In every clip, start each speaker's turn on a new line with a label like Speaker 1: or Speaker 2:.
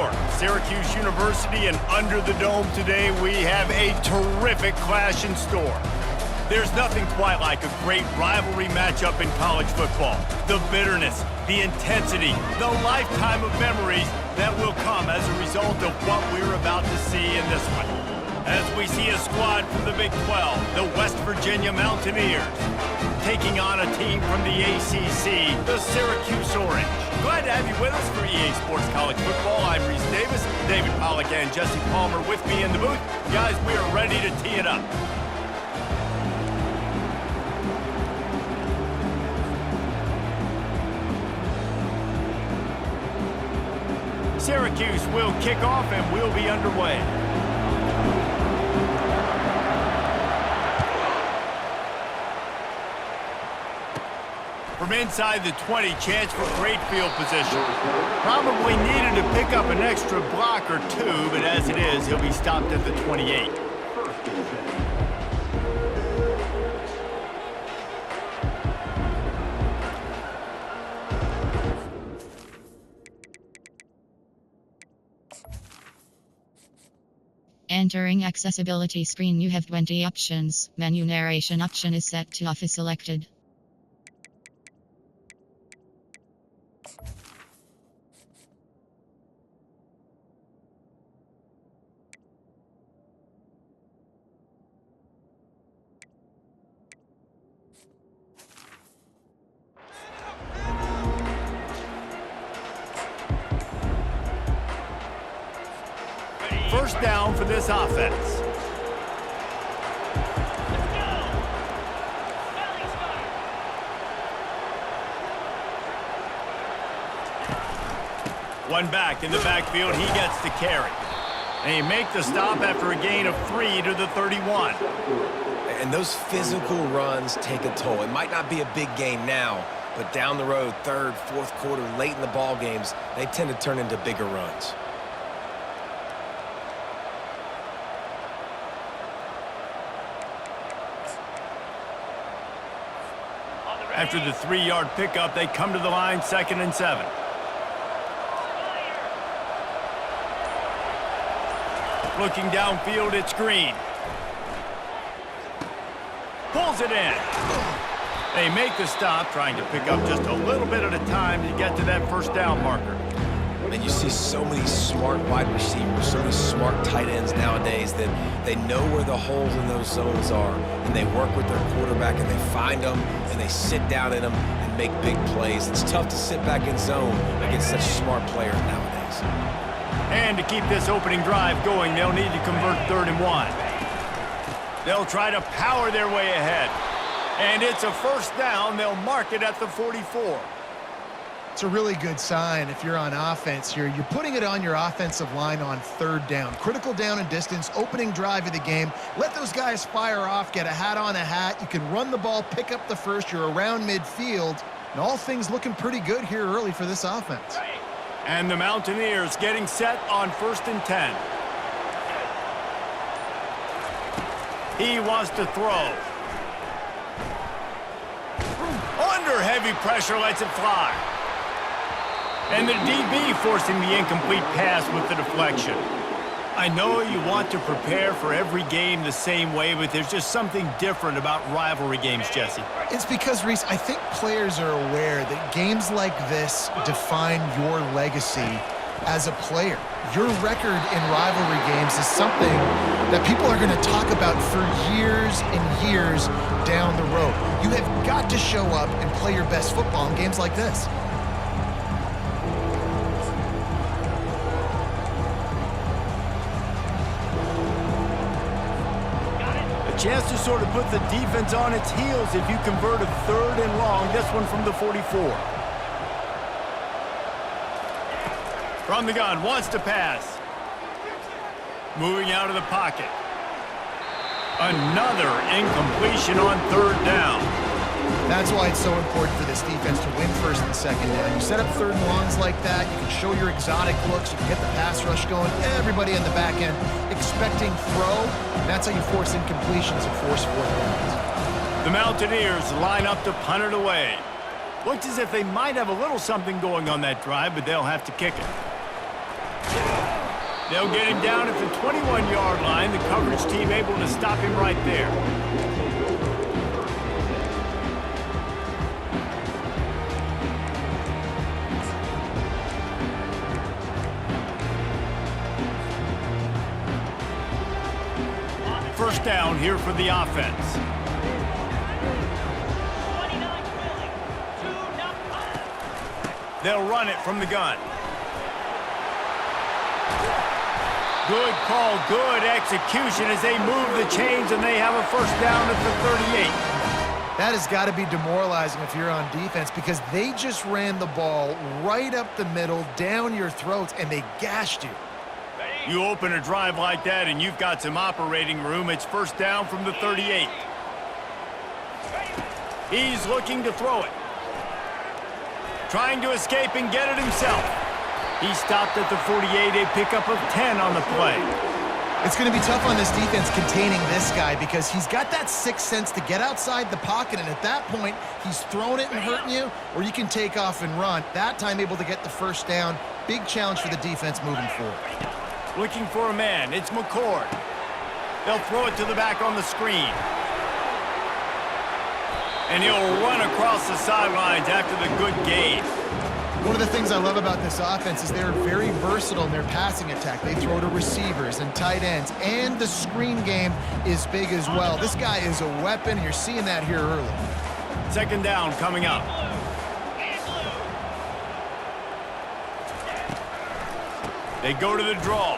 Speaker 1: York, Syracuse University, and under the dome today, we have a terrific clash in store. There's nothing quite like a great rivalry matchup in college football. The bitterness, the intensity, the lifetime of memories that will come as a result of what we're about to see in this one. As we see a squad from the Big 12, the West Virginia Mountaineers, taking on a team from the ACC, the Syracuse Orange. Glad to have you with us for EA Sports College Football. I'm Reese Davis, David Pollack and Jesse Palmer with me in the booth. Guys, we are ready to tee it up. Syracuse will kick off and we'll be underway. From inside the 20, chance for great field position. Probably needed to pick up an extra block or two, but as it is, he'll be stopped at the 28.
Speaker 2: Entering accessibility screen, you have 20 options. Menu narration option is set to off is selected.
Speaker 1: First down for this offense. One back in the backfield, he gets the carry. And he make the stop after a gain of 3 to the 31.
Speaker 3: And those physical runs take a toll. It might not be a big gain now, but down the road, third, fourth quarter, late in the ball games, they tend to turn into bigger runs.
Speaker 1: After the 3-yard pickup, they come to the line, 2nd and 7. Looking downfield, it's Green. Pulls it in. They make the stop, trying to pick up just a little bit at a time to get to that first down marker.
Speaker 3: And you see so many smart wide receivers, so many smart tight ends nowadays that they know where the holes in those zones are, and they work with their quarterback, and they find them, and they sit down in them and make big plays. It's tough to sit back in zone against such smart players nowadays.
Speaker 1: And to keep this opening drive going, they'll need to convert 3rd and 1. They'll try to power their way ahead. And it's a first down. They'll mark it at the 44.
Speaker 4: It's a really good sign if you're on offense here. You're putting it on your offensive line on 3rd down. Critical down and distance, opening drive of the game. Let those guys fire off, get a hat on a hat. You can run the ball, pick up the first. You're around midfield. And all things looking pretty good here early for this offense.
Speaker 1: And the Mountaineers getting set on 1st and 10. He wants to throw. Under heavy pressure, lets it fly. And the DB forcing the incomplete pass with the deflection. I know you want to prepare for every game the same way, but there's just something different about rivalry games, Jesse.
Speaker 4: It's because, Reese, I think players are aware that games like this define your legacy as a player. Your record in rivalry games is something that people are going to talk about for years and years down the road. You have got to show up and play your best football in games like this.
Speaker 1: Chance to sort of put the defense on its heels if you convert a 3rd and long. This one from the 44. From the gun, wants to pass. Moving out of the pocket. Another incompletion on 3rd down.
Speaker 4: That's why it's so important for this defense to win 1st and 2nd down. You set up 3rd and longs like that, you can show your exotic looks, you can get the pass rush going, everybody on the back end expecting throw. That's how you force incompletions and force 4th downs.
Speaker 1: The Mountaineers line up to punt it away. Looks as if they might have a little something going on that drive, but they'll have to kick it. They'll get him down at the 21-yard line. The coverage team able to stop him right there. First down here for the offense. They'll run it from the gun. Good call, good execution as they move the chains, and they have a first down at the 38.
Speaker 4: That has got to be demoralizing if you're on defense because they just ran the ball right up the middle, down your throats, and they gashed you.
Speaker 1: You open a drive like that and you've got some operating room. It's first down from the 38. He's looking to throw it. Trying to escape and get it himself. He stopped at the 48, a pickup of 10 on the play.
Speaker 4: It's going to be tough on this defense containing this guy because he's got that sixth sense to get outside the pocket, and at that point, he's throwing it and hurting you, or you can take off and run. That time able to get the first down. Big challenge for the defense moving forward.
Speaker 1: Looking for a man. It's McCord. They'll throw it to the back on the screen. And he'll run across the sidelines after the good gain.
Speaker 4: One of the things I love about this offense is they're very versatile in their passing attack. They throw to receivers and tight ends, and the screen game is big as well. This guy is a weapon. You're seeing that here early.
Speaker 1: Second down coming up. They go to the draw.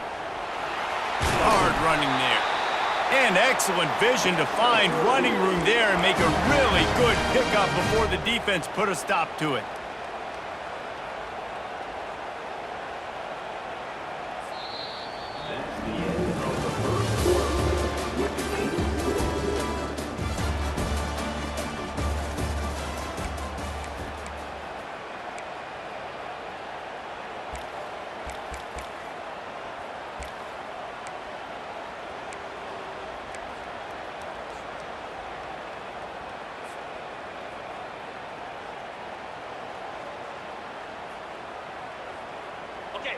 Speaker 1: Hard running there. And excellent vision to find running room there and make a really good pickup before the defense put a stop to it.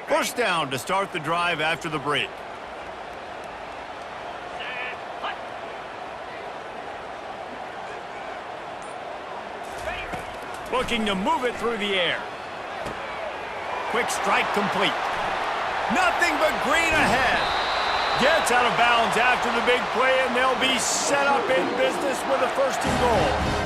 Speaker 1: First down to start the drive after the break. Looking to move it through the air. Quick strike complete. Nothing but green ahead. Gets out of bounds after the big play, and they'll be set up in business with a first and goal.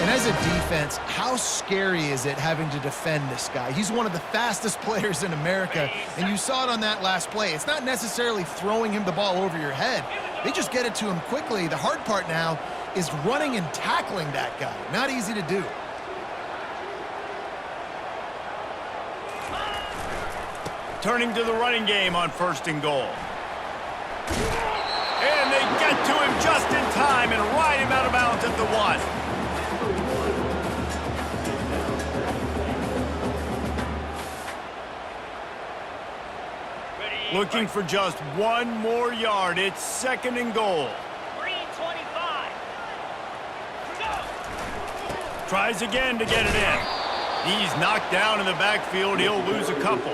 Speaker 4: And as a defense, how scary is it having to defend this guy? He's one of the fastest players in America, and you saw it on that last play. It's not necessarily throwing him the ball over your head. They just get it to him quickly. The hard part now is running and tackling that guy. Not easy to do.
Speaker 1: Turning to the running game on first and goal. And they get to him just in time and ride him out of bounds at the 1. Looking for just one more yard. It's second and goal.
Speaker 5: 3:25. Go.
Speaker 1: Tries again to get it in. He's knocked down in the backfield. He'll lose a couple.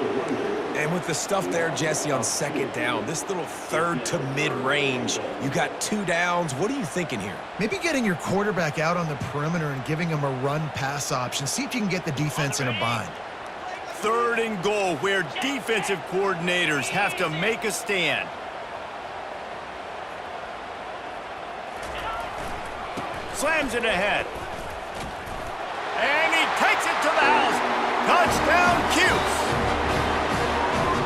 Speaker 3: And with the stuff there, Jesse, on second down, this little third to mid-range, you got 2 downs. What are you thinking here?
Speaker 4: Maybe getting your quarterback out on the perimeter and giving him a run-pass option. See if you can get the defense in a bind.
Speaker 1: Third and goal, where defensive coordinators have to make a stand. Slams it ahead. And he takes it to the house. Touchdown, Cuse.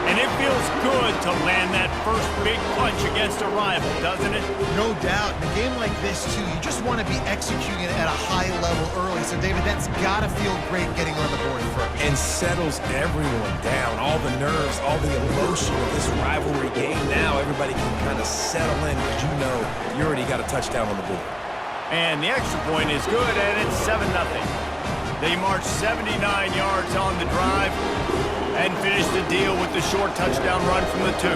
Speaker 1: And it feels good to land that first big punch against a rival, doesn't it?
Speaker 4: No doubt. In a game like this, too, you just want to be executing it at a high level early. So, David, that's got to feel great getting on the board first.
Speaker 3: And settles everyone down. All the nerves, all the emotion of this rivalry game. Now everybody can kind of settle in because you know you already got a touchdown on the board.
Speaker 1: And the extra point is good, and it's 7-0. They march 79 yards on the drive and finish the deal with the short touchdown run from the 2.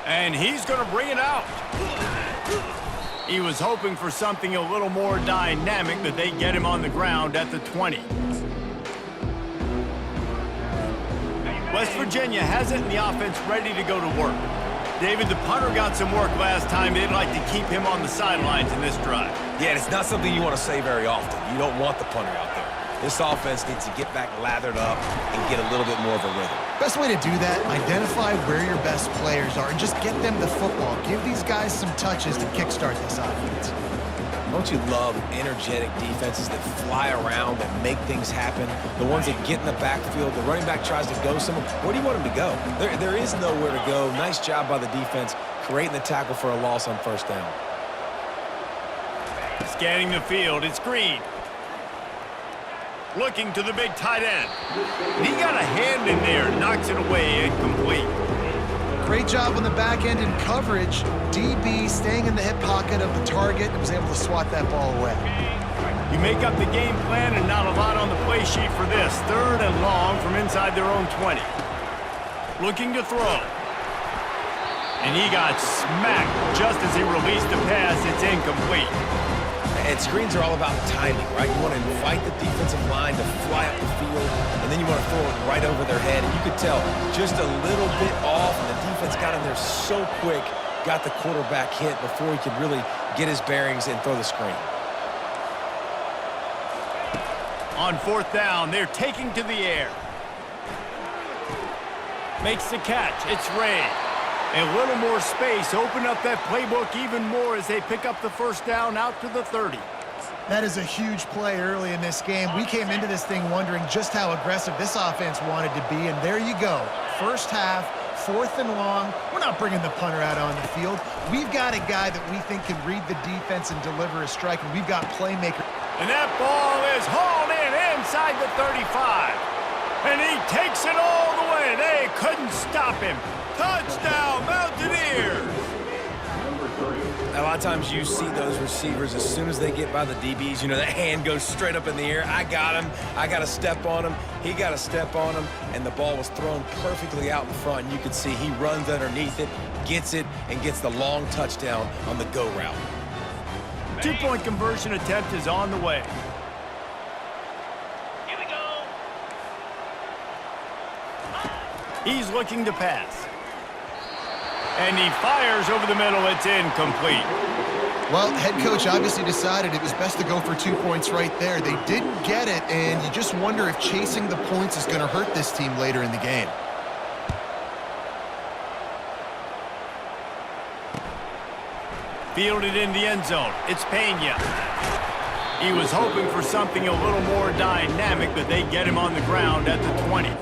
Speaker 1: And he's going to bring it out. He was hoping for something a little more dynamic, but they get him on the ground at the 20. West Virginia has it in the offense ready to go to work. David, the punter got some work last time. They'd like to keep him on the sidelines in this drive.
Speaker 3: Yeah, and it's not something you want to say very often. You don't want the punter out there. This offense needs to get back lathered up and get a little bit more of a rhythm.
Speaker 4: Best way to do that, identify where your best players are and just get them the football. Give these guys some touches to kickstart this offense.
Speaker 3: Don't you love energetic defenses that fly around, that make things happen? The ones that get in the backfield, the running back tries to go somewhere. Where do you want him to go? There is nowhere to go. Nice job by the defense creating the tackle for a loss on first down.
Speaker 1: Scanning the field, it's Green. Looking to the big tight end. He got a hand in there, knocks it away, incomplete.
Speaker 4: Great job on the back end in coverage. DB staying in the hip pocket of the target and was able to swat that ball away.
Speaker 1: You make up the game plan and not a lot on the play sheet for this. 3rd and long from inside their own 20. Looking to throw. And he got smacked just as he released the pass. It's incomplete.
Speaker 3: And screens are all about timing, right? You want to invite the defensive line to fly up the field, and then you want to throw it right over their head. And you could tell just a little bit off, and the defense got in there so quick, got the quarterback hit before he could really get his bearings and throw the screen.
Speaker 1: On 4th down, they're taking to the air. Makes the catch. It's Ray. A little more space. Open up that playbook even more as they pick up the first down out to the 30.
Speaker 4: That is a huge play early in this game. We came into this thing wondering just how aggressive this offense wanted to be, and there you go. First half, 4th and long. We're not bringing the punter out on the field. We've got a guy that we think can read the defense and deliver a strike, and we've got playmaker.
Speaker 1: And that ball is hauled in inside the 35. And he takes it all the way. They couldn't stop him. Touchdown, Mountaineers!
Speaker 3: A lot of times you see those receivers, as soon as they get by the DBs, you know, that hand goes straight up in the air. I got him. I got to step on him. He got to step on him. And the ball was thrown perfectly out in front. And you can see he runs underneath it, gets it, and gets the long touchdown on the go route.
Speaker 1: 2-point conversion attempt is on the way.
Speaker 5: Here we go.
Speaker 1: He's looking to pass. And he fires over the middle. It's incomplete.
Speaker 4: Well, head coach obviously decided it was best to go for 2 points right there. They didn't get it, and you just wonder if chasing the points is going to hurt this team later in the game.
Speaker 1: Fielded in the end zone. It's Pena. He was hoping for something a little more dynamic, but they get him on the ground at the 20.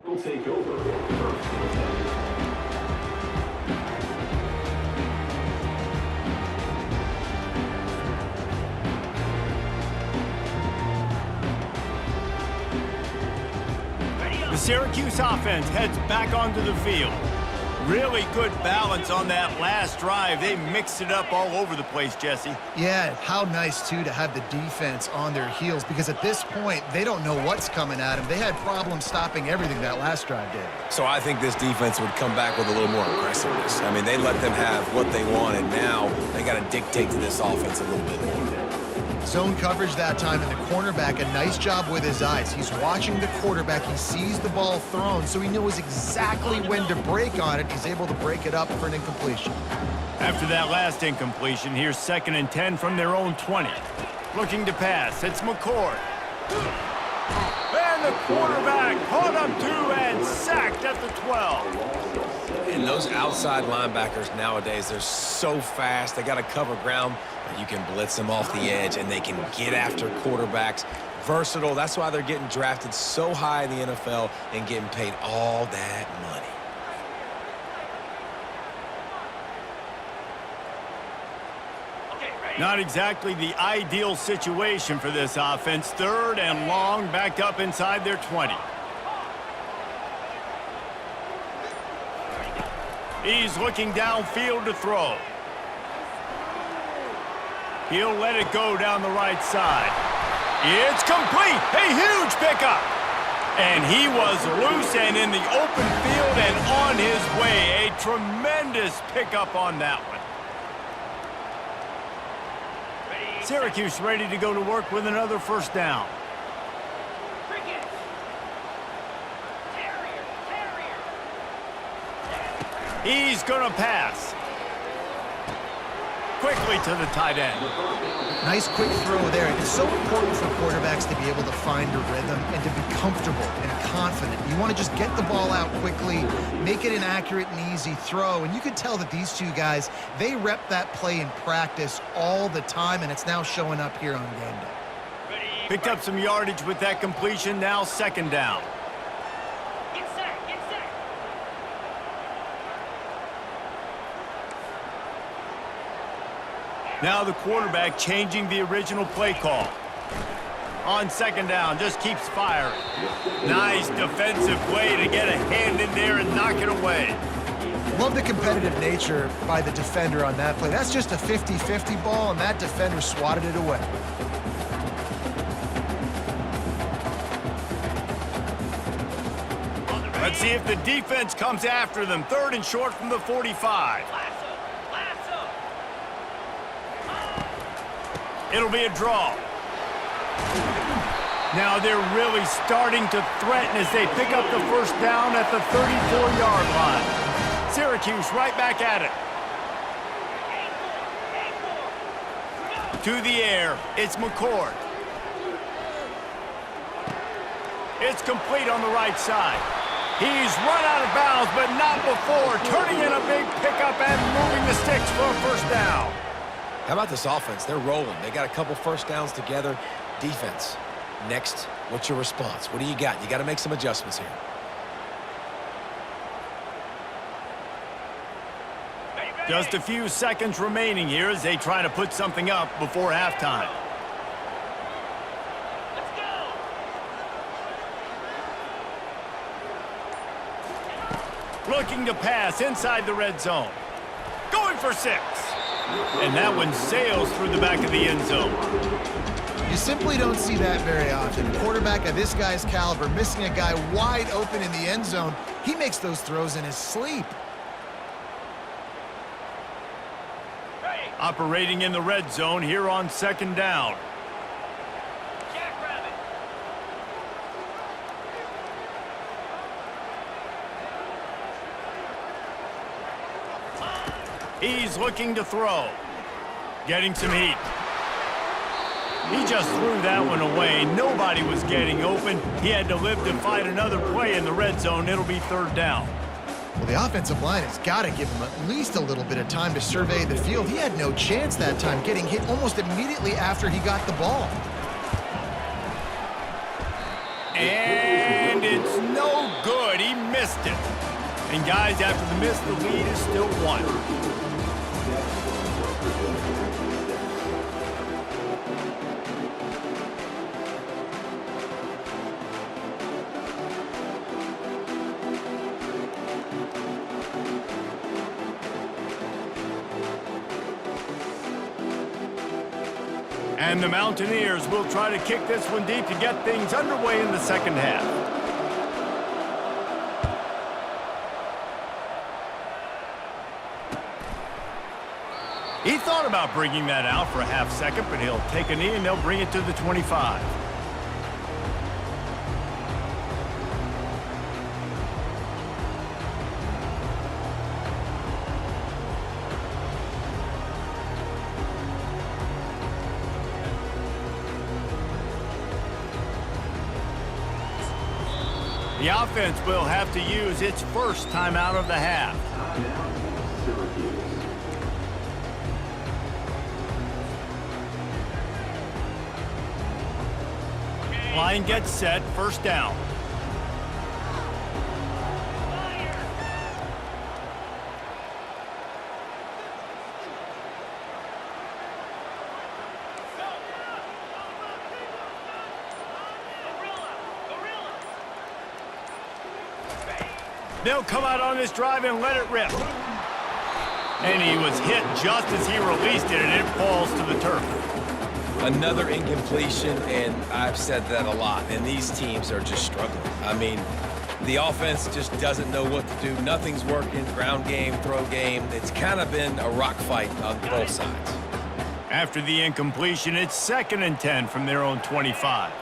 Speaker 6: Will take over.
Speaker 1: The Syracuse offense heads back onto the field. Really good balance on that last drive. They mixed it up all over the place, Jesse.
Speaker 4: Yeah, how nice, too, to have the defense on their heels, because at this point, they don't know what's coming at them. They had problems stopping everything that last drive did.
Speaker 3: So I think this defense would come back with a little more aggressiveness. I mean, they let them have what they wanted. Now they got to dictate to this offense a little bit more.
Speaker 4: Zone coverage that time, and the cornerback, a nice job with his eyes. He's watching the quarterback. He sees the ball thrown, so he knows exactly when to break on it. He's able to break it up for an incompletion.
Speaker 1: After that last incompletion, here's 2nd and 10 from their own 20. Looking to pass. It's McCord. And the quarterback caught him too and sacked at the 12.
Speaker 3: And those outside linebackers nowadays, they're so fast. They got to cover ground, but you can blitz them off the edge, and they can get after quarterbacks. Versatile. That's why they're getting drafted so high in the NFL and getting paid all that money.
Speaker 1: Not exactly the ideal situation for this offense. 3rd and long, back up inside their 20. He's looking downfield to throw. He'll let it go down the right side. It's complete. A huge pickup. And he was loose and in the open field and on his way. A tremendous pickup on that one. Syracuse ready to go to work with another first down. He's going to pass. Quickly to the tight end.
Speaker 4: Nice quick throw there. It's so important for quarterbacks to be able to find a rhythm and to be comfortable and confident. You want to just get the ball out quickly, make it an accurate and easy throw. And you can tell that these two guys, they rep that play in practice all the time, and it's now showing up here on game day.
Speaker 1: Picked up some yardage with that completion. Now second down. Now the quarterback changing the original play call. On second down, just keeps firing. Nice defensive play to get a hand in there and knock it away.
Speaker 4: Love the competitive nature by the defender on that play. That's just a 50-50 ball, and that defender swatted it away.
Speaker 1: Let's see if the defense comes after them. Third and short from the 45. It'll be a draw. Now they're really starting to threaten as they pick up the first down at the 34-yard line. Syracuse right back at it. To the air, it's McCord. It's complete on the right side. He's run out of bounds, but not before turning in a big pickup and moving the sticks for a first down.
Speaker 3: How about this offense? They're rolling. They got a couple first downs together. Defense. Next, what's your response? What do you got? You got to make some adjustments here.
Speaker 1: Just a few seconds remaining here as they try to put something up before halftime. Looking to pass inside the red zone. Going for 6. And that one sails through the back of the end zone.
Speaker 4: You simply don't see that very often. A quarterback of this guy's caliber missing a guy wide open in the end zone. He makes those throws in his sleep.
Speaker 1: Operating in the red zone here on second down. He's looking to throw. Getting some heat. He just threw that one away. Nobody was getting open. He had to live to fight another play in the red zone. It'll be third down.
Speaker 4: Well, the offensive line has got to give him at least a little bit of time to survey the field. He had no chance that time, getting hit almost immediately after he got the ball.
Speaker 1: And it's no good. He missed it. And guys, after the miss, the lead is still 1. And the Mountaineers will try to kick this one deep to get things underway in the second half. He thought about bringing that out for a half second, but he'll take a knee and they'll bring it to the 25. The offense will have to use its first timeout of the half. Line gets set, first down. They'll come out on this drive and let it rip. And he was hit just as he released it, and it falls to the turf.
Speaker 3: Another incompletion, and I've said that a lot, and these teams are just struggling. I mean, the offense just doesn't know what to do. Nothing's working, ground game, throw game. It's kind of been a rock fight on both sides.
Speaker 1: After the incompletion, it's 2nd and 10 from their own 25.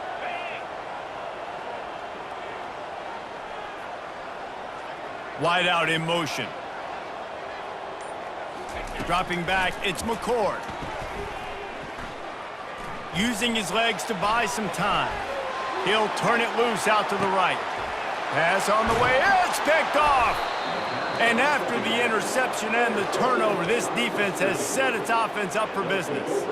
Speaker 1: Wide out in motion. Dropping back, it's McCord. Using his legs to buy some time. He'll turn it loose out to the right. Pass on the way, it's picked off! And after the interception and the turnover, this defense has set its offense up for business.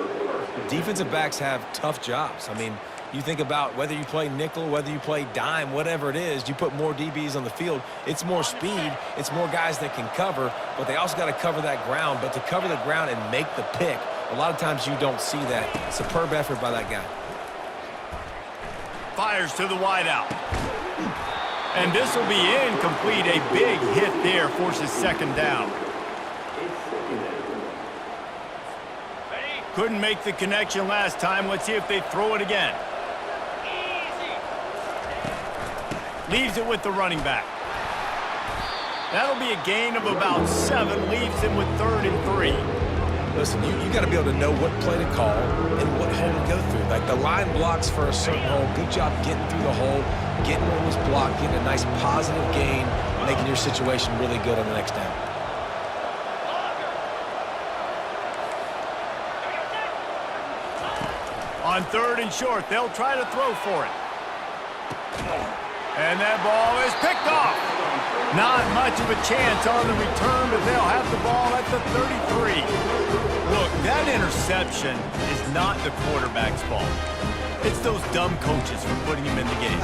Speaker 3: Defensive backs have tough jobs. I mean, you think about whether you play nickel, whether you play dime, whatever it is, you put more DBs on the field. It's more speed. It's more guys that can cover, but they also got to cover that ground. But to cover the ground and make the pick, a lot of times you don't see that. Superb effort by that guy.
Speaker 1: Fires to the wideout. And this will be incomplete. A big hit there forces 2nd down. Couldn't make the connection last time. Let's see if they throw it again. Leaves it with the running back. That'll be a gain of about 7. Leaves him with 3rd and 3.
Speaker 3: Listen, you got to be able to know what play to call and what hole to go through. Like the line blocks for a certain hole. Good job getting through the hole, getting what was blocked, getting a nice positive gain, making your situation really good on the next down.
Speaker 1: On 3rd and short, they'll try to throw for it. And that ball is picked off. Not much of a chance on the return, but they'll have the ball at the 33. Look, that interception is not the quarterback's fault. It's those dumb coaches for putting him in the game.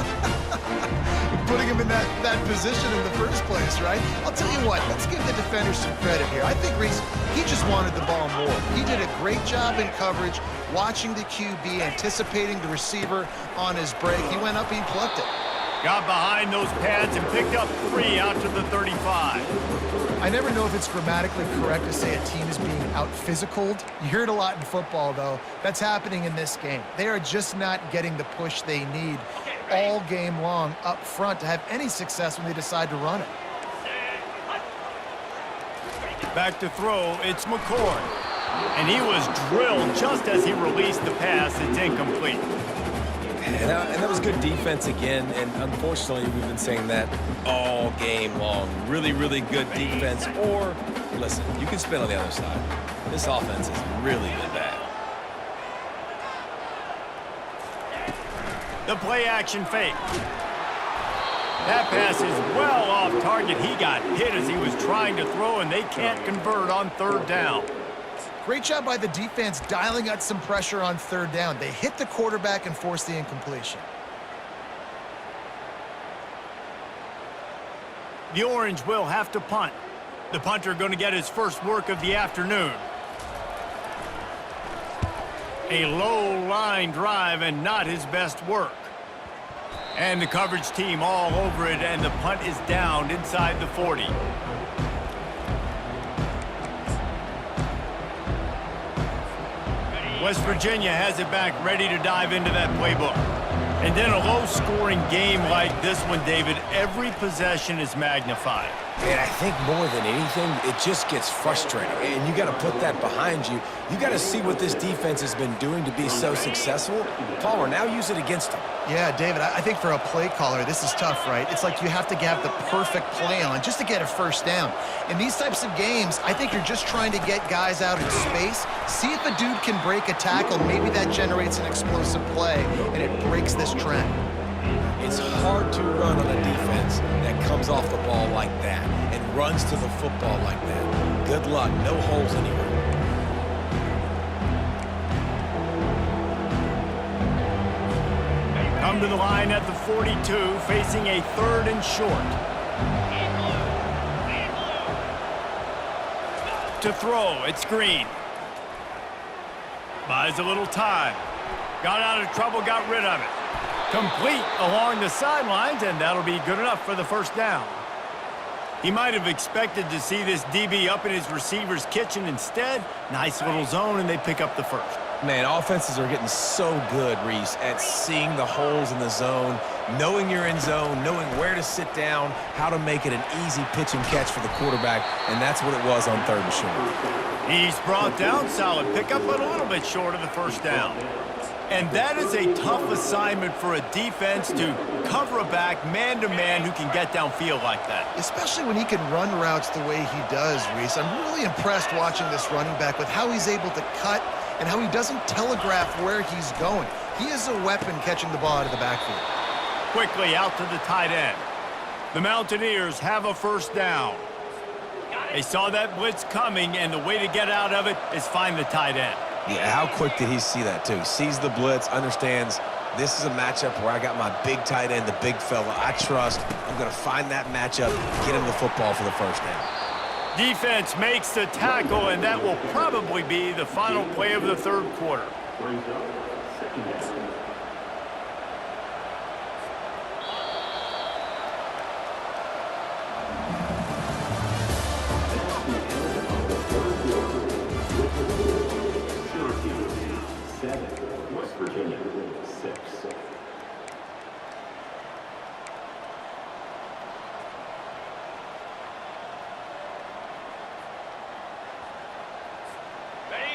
Speaker 4: Putting him in that position in the first place, right? I'll tell you what, let's give the defender some credit here. I think Reese, he just wanted the ball more. He did a great job in coverage, watching the QB, anticipating the receiver on his break. He went up, he plucked it.
Speaker 1: Got behind those pads and picked up 3 out to the 35.
Speaker 4: I never know if it's grammatically correct to say a team is being out-physicaled. You hear it a lot in football, though. That's happening in this game. They are just not getting the push they need all game long up front to have any success when they decide to run it.
Speaker 1: Back to throw, it's McCord. And he was drilled just as he released the pass. It's incomplete.
Speaker 3: And that was good defense again, and unfortunately, we've been saying that all game long. Really, really good defense, or, listen, you can spin on the other side. This offense has really been bad.
Speaker 1: The play-action fake. That pass is well off target. He got hit as he was trying to throw, and they can't convert on 3rd down.
Speaker 4: Great job by the defense dialing out some pressure on 3rd down. They hit the quarterback and forced the incompletion.
Speaker 1: The Orange will have to punt. The punter going to get his first work of the afternoon. A low line drive and not his best work. And the coverage team all over it, and the punt is down inside the 40. West Virginia has it back, ready to dive into that playbook. And then a low-scoring game like this one, David, every possession is magnified.
Speaker 3: And I think more than anything, it just gets frustrating. And you got to put that behind you. You got to see what this defense has been doing to be so successful. Caller, now use it against them.
Speaker 4: Yeah, David, I think for a play caller, this is tough, right? It's like you have to have the perfect play on just to get a first down. In these types of games, I think you're just trying to get guys out in space, see if a dude can break a tackle. Maybe that generates an explosive play, and it breaks this trend.
Speaker 3: It's hard to run on a defense that comes off the ball like that and runs to the football like that. Good luck. No holes anywhere.
Speaker 1: Come to the line at the 42, facing a 3rd and short. To throw, it's Green. Buys a little time. Got out of trouble, got rid of it. Complete along the sidelines, and that'll be good enough for the first down. He might have expected to see this DB up in his receiver's kitchen. Instead, nice little zone, and they pick up the first.
Speaker 3: Man, offenses are getting so good, Reese, at seeing the holes in the zone, knowing you're in zone, knowing where to sit down, how to make it an easy pitch and catch for the quarterback, and that's what it was on 3rd and short.
Speaker 1: He's brought down, solid pickup, but a little bit short of the first down. And that is a tough assignment for a defense to cover a back man-to-man who can get downfield like that.
Speaker 4: Especially when he can run routes the way he does, Reese. I'm really impressed watching this running back with how he's able to cut and how he doesn't telegraph where he's going. He is a weapon catching the ball out of the backfield.
Speaker 1: Quickly out to the tight end. The Mountaineers have a first down. They saw that blitz coming, and the way to get out of it is find the tight end.
Speaker 3: Yeah, how quick did he see that, too? Sees the blitz, understands this is a matchup where I got my big tight end, the big fella I trust. I'm going to find that matchup, get him the football for the first down.
Speaker 1: Defense makes the tackle, and that will probably be the final play of the 3rd quarter.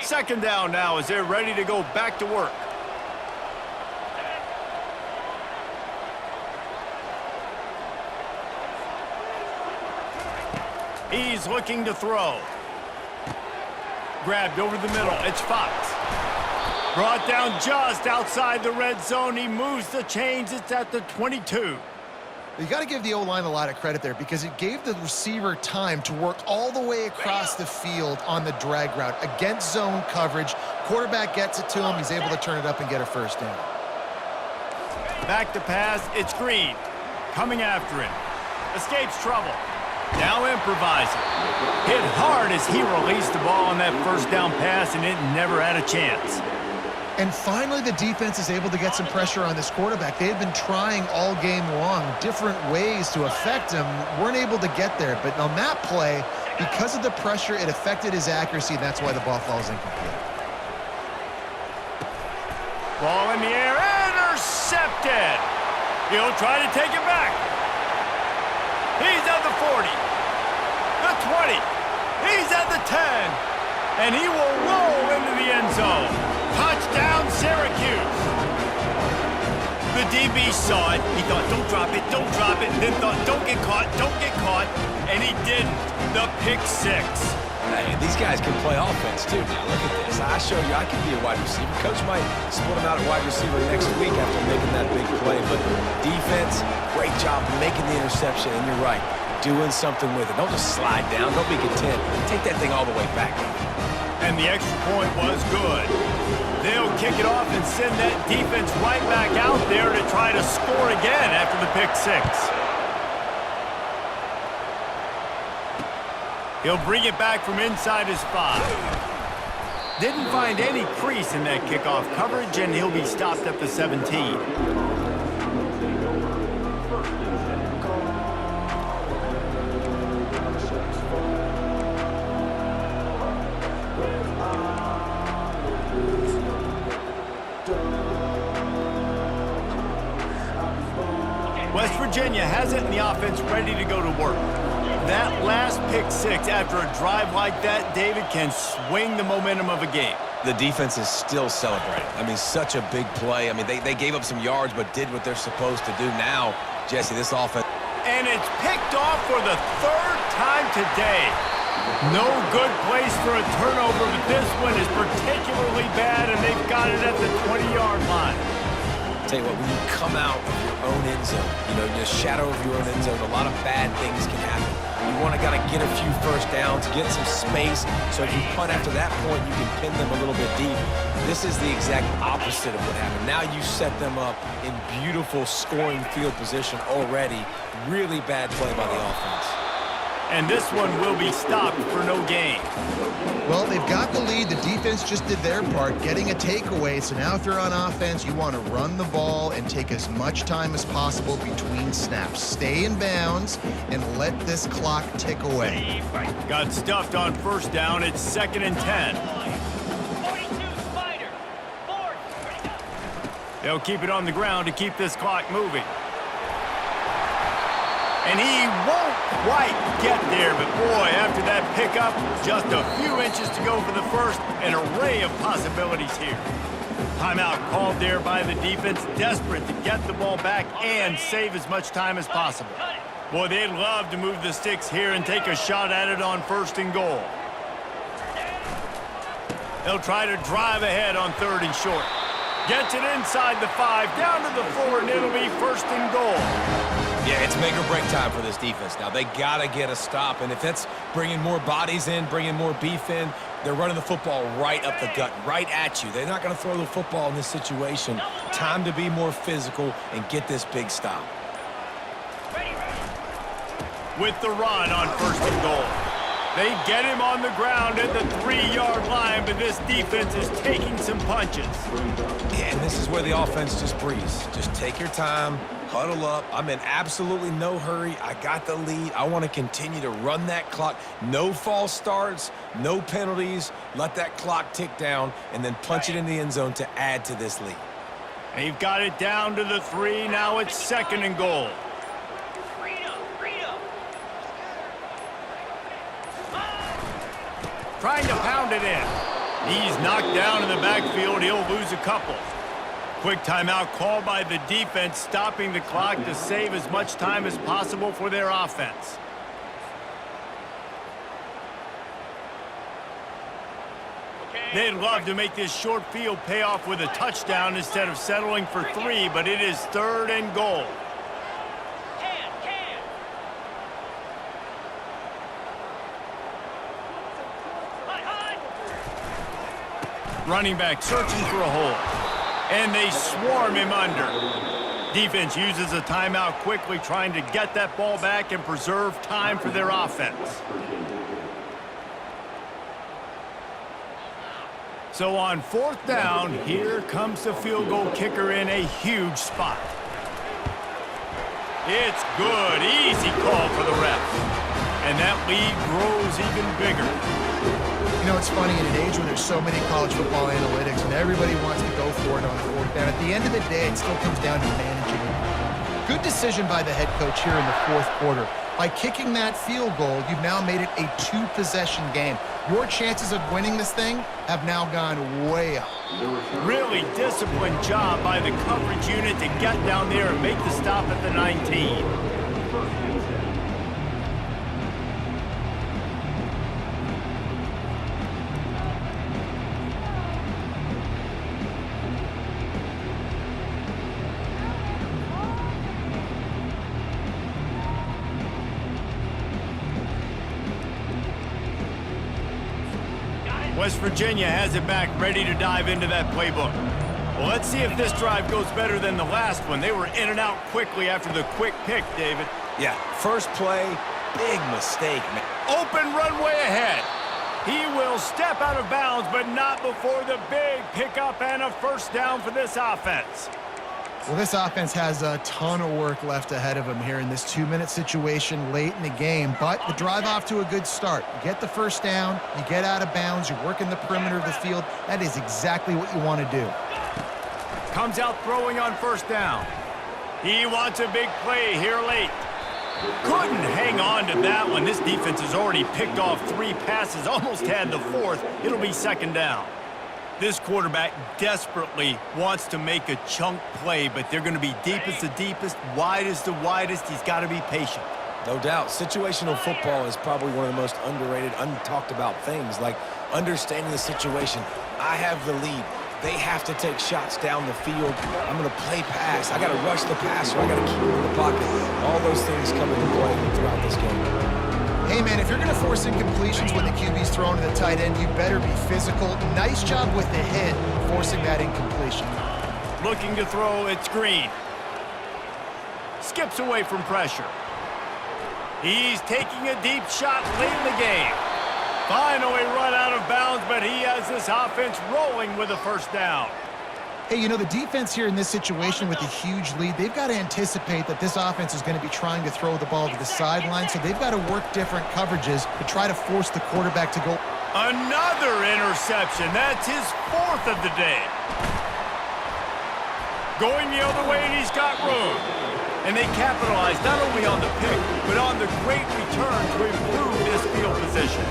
Speaker 1: Second down now as they're ready to go back to work. He's looking to throw. Grabbed over the middle. It's Fox. Brought down just outside the red zone. He moves the chains. It's at the 22.
Speaker 4: You got to give the O-line a lot of credit there because it gave the receiver time to work all the way across the field on the drag route against zone coverage. Quarterback gets it to him. He's able to turn it up and get a first down.
Speaker 1: Back to pass. It's Green. Coming after him. Escapes trouble. Now improvising. Hit hard as he released the ball on that first down pass, and it never had a chance.
Speaker 4: And finally, the defense is able to get some pressure on this quarterback. They had been trying all game long different ways to affect him. Weren't able to get there. But on that play, because of the pressure, it affected his accuracy, and that's why the ball falls incomplete.
Speaker 1: Ball in the air. Intercepted. He'll try to take it back. He's at the 40. The 20. He's at the 10. And he will roll into the end zone. Touchdown, Syracuse. The DB saw it. He thought, don't drop it, and then thought, don't get caught, and he didn't. The pick six.
Speaker 3: Hey, these guys can play offense, too. Now, look at this. I showed you I can be a wide receiver. Coach might split him out at wide receiver next week after making that big play, but defense, great job making the interception, and you're right, doing something with it. Don't just slide down. Don't be content. Take that thing all the way back.
Speaker 1: And the extra point was good. They'll kick it off and send that defense right back out there to try to score again after the pick six. He'll bring it back from inside his 5. Didn't find any crease in that kickoff coverage, and he'll be stopped at the 17. West Virginia has it in the offense ready to go to work. That last pick six after a drive like that, David, can swing the momentum of a game.
Speaker 3: The defense is still celebrating. I mean, such a big play. I mean, they gave up some yards but did what they're supposed to do. Now, Jesse, this offense.
Speaker 1: And it's picked off for the 3rd time today. No good place for a turnover, but this one is particularly bad, and they've got it at the 20-yard line.
Speaker 3: Tell you what, when you come out of your own end zone, you know, the shadow of your own end zone, a lot of bad things can happen. You want to gotta get a few first downs, get some space, so if you punt after that point, you can pin them a little bit deep. This is the exact opposite of what happened. Now you set them up in beautiful scoring field position already. Really bad play by the offense.
Speaker 1: And this one will be stopped for no gain.
Speaker 4: Well, they've got the lead. The defense just did their part, getting a takeaway. So now if you're on offense, you want to run the ball and take as much time as possible between snaps. Stay in bounds and let this clock tick away.
Speaker 1: Got stuffed on first down. It's 2nd and 10.
Speaker 5: 42 Spider. 4.
Speaker 1: They'll keep it on the ground to keep this clock moving. And he won't quite get there, but boy, after that pickup, just a few inches to go for the first. An array of possibilities here. Timeout called there by the defense, desperate to get the ball back and save as much time as possible. Boy, they'd love to move the sticks here and take a shot at it on 1st and goal. They'll try to drive ahead on 3rd and short. Gets it inside the 5, down to the 4, and it'll be 1st and goal.
Speaker 3: Yeah, it's make or break time for this defense. Now, they got to get a stop, and if that's bringing more bodies in, bringing more beef in, they're running the football right up the gut, right at you. They're not going to throw the football in this situation. Time to be more physical and get this big stop.
Speaker 1: With the run on 1st and goal. They get him on the ground at the 3-yard line, but this defense is taking some punches.
Speaker 3: Yeah, and this is where the offense just breathes. Just take your time, huddle up. I'm in absolutely no hurry. I got the lead. I want to continue to run that clock. No false starts, no penalties. Let that clock tick down, and then punch it in the end zone to add to this lead.
Speaker 1: They've got it down to the 3. Now it's 2nd and goal. Trying to pound it in. He's knocked down in the backfield. He'll lose a couple. Quick timeout called by the defense, stopping the clock to save as much time as possible for their offense. They'd love to make this short field pay off with a touchdown instead of settling for 3, but it is 3rd and goal. Running back searching for a hole. And they swarm him under. Defense uses a timeout quickly, trying to get that ball back and preserve time for their offense. So on 4th down, here comes the field goal kicker in a huge spot. It's good. Easy call for the ref. And that lead grows even bigger.
Speaker 4: You know, it's funny, in an age when there's so many college football analytics and everybody wants to go for it on 4th down, at the end of the day, it still comes down to managing it. Good decision by the head coach here in the 4th quarter. By kicking that field goal, you've now made it a 2-possession game. Your chances of winning this thing have now gone way up.
Speaker 1: Really disciplined job by the coverage unit to get down there and make the stop at the 19. West Virginia has it back, ready to dive into that playbook. Well, let's see if this drive goes better than the last one. They were in and out quickly after the quick pick, David.
Speaker 3: Yeah, first play, big mistake, man.
Speaker 1: Open runway ahead. He will step out of bounds, but not before the big pickup and a 1st down for this offense.
Speaker 4: Well, this offense has a ton of work left ahead of them here in this 2-minute situation late in the game, but the drive off to a good start. You get the 1st down, you get out of bounds, you work in the perimeter of the field. That is exactly what you want to do.
Speaker 1: Comes out throwing on 1st down. He wants a big play here late. Couldn't hang on to that one. This defense has already picked off 3 passes, almost had the 4th. It'll be 2nd down. This quarterback desperately wants to make a chunk play, but they're going to be deepest to deepest, widest to widest. He's got to be patient.
Speaker 3: No doubt. Situational football is probably one of the most underrated, untalked about things, like understanding the situation. I have the lead. They have to take shots down the field. I'm going to play pass. I got to rush the passer. I got to keep him in the pocket. All those things come into play throughout this game.
Speaker 4: Hey, man, if you're going to force incompletions when the QB's thrown to the tight end, you better be physical. Nice job with the hit, forcing that incompletion.
Speaker 1: Looking to throw, it's Green. Skips away from pressure. He's taking a deep shot late in the game. Finally run out of bounds, but he has this offense rolling with a first down.
Speaker 4: Hey, you know, the defense here in this situation with a huge lead, they've got to anticipate that this offense is going to be trying to throw the ball to the sideline, so they've got to work different coverages to try to force the quarterback to go.
Speaker 1: Another interception. That's his 4th of the day. Going the other way, and he's got room. And they capitalized not only on the pick, but on the great return to improve this field position.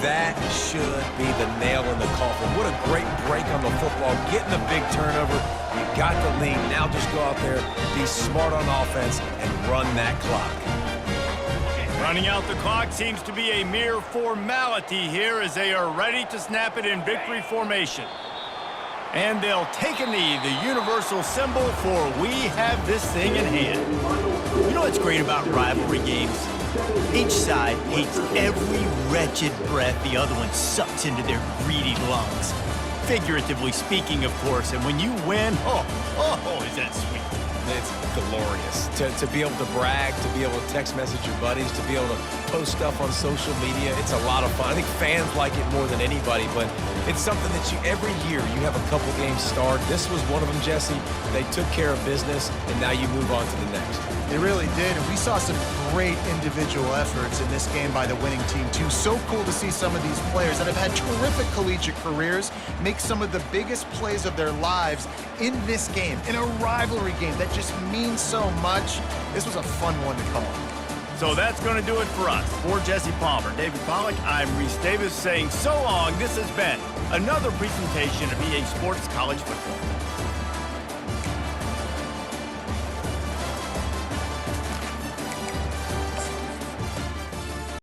Speaker 3: That should be the nail in the coffin. What a great break on the football. Getting a big turnover. You got the lead. Now just go out there, be smart on offense, and run that clock.
Speaker 1: Running out the clock seems to be a mere formality here as they are ready to snap it in victory formation. And they'll take a knee, the universal symbol for we have this thing in hand. You know what's great about rivalry games? Each side hates every wretched breath the other one sucks into their greedy lungs. Figuratively speaking, of course, and when you win, oh, is that sweet.
Speaker 3: It's glorious to be able to brag, to be able to text message your buddies, to be able to post stuff on social media. It's a lot of fun. I think fans like it more than anybody, but it's something that every year you have a couple games start. This was one of them, Jesse. They took care of business, and now you move on to the next.
Speaker 4: They really did, and we saw some great individual efforts in this game by the winning team, too. So cool to see some of these players that have had terrific collegiate careers make some of the biggest plays of their lives in this game, in a rivalry game that just means so much. This was a fun one to call.
Speaker 1: So that's going to do it for us. For Jesse Palmer, David Pollack, I'm Reese Davis saying so long. This has been another presentation of EA Sports College Football.